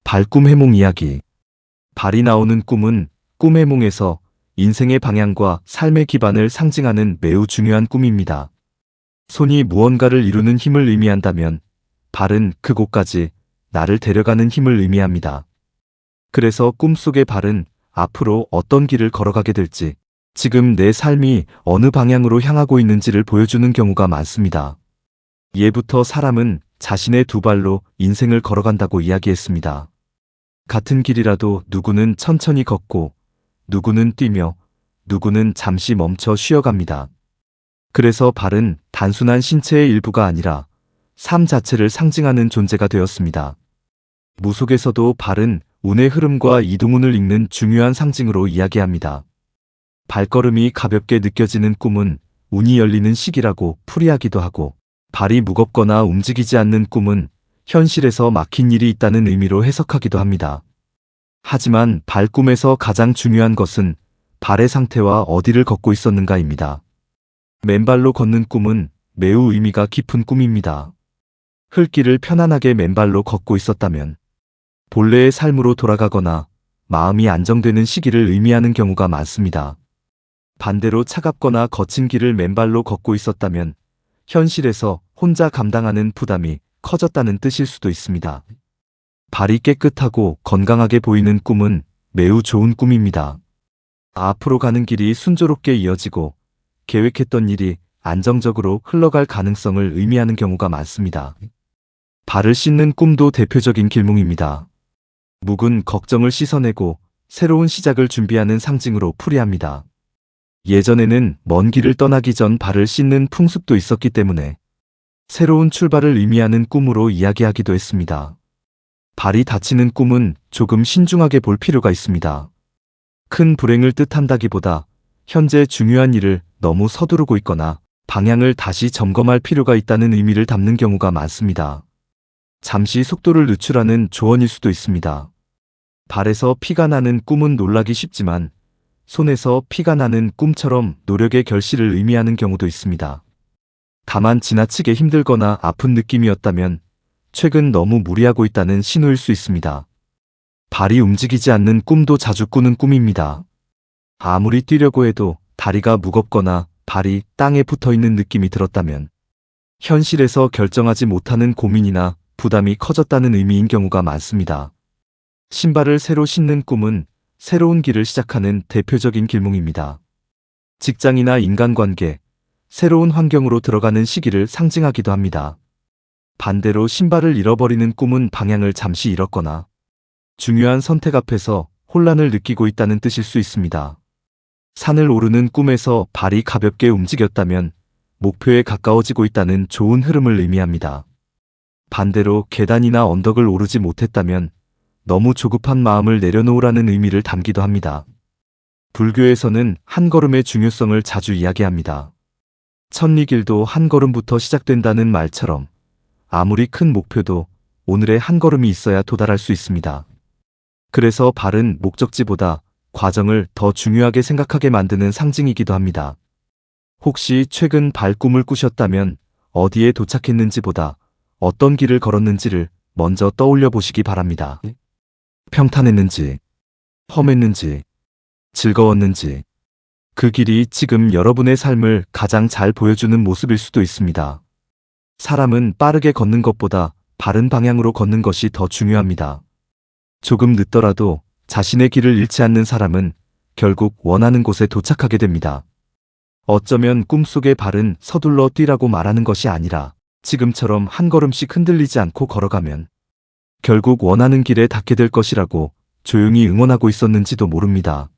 발꿈 해몽 이야기. 발이 나오는 꿈은 꿈 해몽에서 인생의 방향과 삶의 기반을 상징하는 매우 중요한 꿈입니다. 손이 무언가를 이루는 힘을 의미한다면 발은 그곳까지 나를 데려가는 힘을 의미합니다. 그래서 꿈속의 발은 앞으로 어떤 길을 걸어가게 될지, 지금 내 삶이 어느 방향으로 향하고 있는지를 보여주는 경우가 많습니다. 예부터 사람은 자신의 두 발로 인생을 걸어간다고 이야기했습니다. 같은 길이라도 누구는 천천히 걷고 누구는 뛰며 누구는 잠시 멈춰 쉬어갑니다. 그래서 발은 단순한 신체의 일부가 아니라 삶 자체를 상징하는 존재가 되었습니다. 무속에서도 발은 운의 흐름과 이동운을 읽는 중요한 상징으로 이야기합니다. 발걸음이 가볍게 느껴지는 꿈은 운이 열리는 시기라고 풀이하기도 하고, 발이 무겁거나 움직이지 않는 꿈은 현실에서 막힌 일이 있다는 의미로 해석하기도 합니다. 하지만 발꿈에서 가장 중요한 것은 발의 상태와 어디를 걷고 있었는가입니다. 맨발로 걷는 꿈은 매우 의미가 깊은 꿈입니다. 흘길을 편안하게 맨발로 걷고 있었다면 본래의 삶으로 돌아가거나 마음이 안정되는 시기를 의미하는 경우가 많습니다. 반대로 차갑거나 거친 길을 맨발로 걷고 있었다면 현실에서 혼자 감당하는 부담이 커졌다는 뜻일 수도 있습니다. 발이 깨끗하고 건강하게 보이는 꿈은 매우 좋은 꿈입니다. 앞으로 가는 길이 순조롭게 이어지고 계획했던 일이 안정적으로 흘러갈 가능성을 의미하는 경우가 많습니다. 발을 씻는 꿈도 대표적인 길몽입니다. 묵은 걱정을 씻어내고 새로운 시작을 준비하는 상징으로 풀이합니다. 예전에는 먼 길을 떠나기 전 발을 씻는 풍습도 있었기 때문에 새로운 출발을 의미하는 꿈으로 이야기하기도 했습니다. 발이 다치는 꿈은 조금 신중하게 볼 필요가 있습니다. 큰 불행을 뜻한다기보다 현재 중요한 일을 너무 서두르고 있거나 방향을 다시 점검할 필요가 있다는 의미를 담는 경우가 많습니다. 잠시 속도를 늦추라는 조언일 수도 있습니다. 발에서 피가 나는 꿈은 놀라기 쉽지만 손에서 피가 나는 꿈처럼 노력의 결실을 의미하는 경우도 있습니다. 다만 지나치게 힘들거나 아픈 느낌이었다면 최근 너무 무리하고 있다는 신호일 수 있습니다. 발이 움직이지 않는 꿈도 자주 꾸는 꿈입니다. 아무리 뛰려고 해도 다리가 무겁거나 발이 땅에 붙어 있는 느낌이 들었다면 현실에서 결정하지 못하는 고민이나 부담이 커졌다는 의미인 경우가 많습니다. 신발을 새로 신는 꿈은 새로운 길을 시작하는 대표적인 길몽입니다. 직장이나 인간관계, 새로운 환경으로 들어가는 시기를 상징하기도 합니다. 반대로 신발을 잃어버리는 꿈은 방향을 잠시 잃었거나 중요한 선택 앞에서 혼란을 느끼고 있다는 뜻일 수 있습니다. 산을 오르는 꿈에서 발이 가볍게 움직였다면 목표에 가까워지고 있다는 좋은 흐름을 의미합니다. 반대로 계단이나 언덕을 오르지 못했다면 너무 조급한 마음을 내려놓으라는 의미를 담기도 합니다. 불교에서는 한 걸음의 중요성을 자주 이야기합니다. 천리길도 한 걸음부터 시작된다는 말처럼 아무리 큰 목표도 오늘의 한 걸음이 있어야 도달할 수 있습니다. 그래서 발은 목적지보다 과정을 더 중요하게 생각하게 만드는 상징이기도 합니다. 혹시 최근 발꿈을 꾸셨다면 어디에 도착했는지보다 어떤 길을 걸었는지를 먼저 떠올려 보시기 바랍니다. 평탄했는지, 험했는지, 즐거웠는지, 그 길이 지금 여러분의 삶을 가장 잘 보여주는 모습일 수도 있습니다. 사람은 빠르게 걷는 것보다 바른 방향으로 걷는 것이 더 중요합니다. 조금 늦더라도 자신의 길을 잃지 않는 사람은 결국 원하는 곳에 도착하게 됩니다. 어쩌면 꿈속의 발은 서둘러 뛰라고 말하는 것이 아니라 지금처럼 한 걸음씩 흔들리지 않고 걸어가면 결국 원하는 길에 닿게 될 것이라고 조용히 응원하고 있었는지도 모릅니다.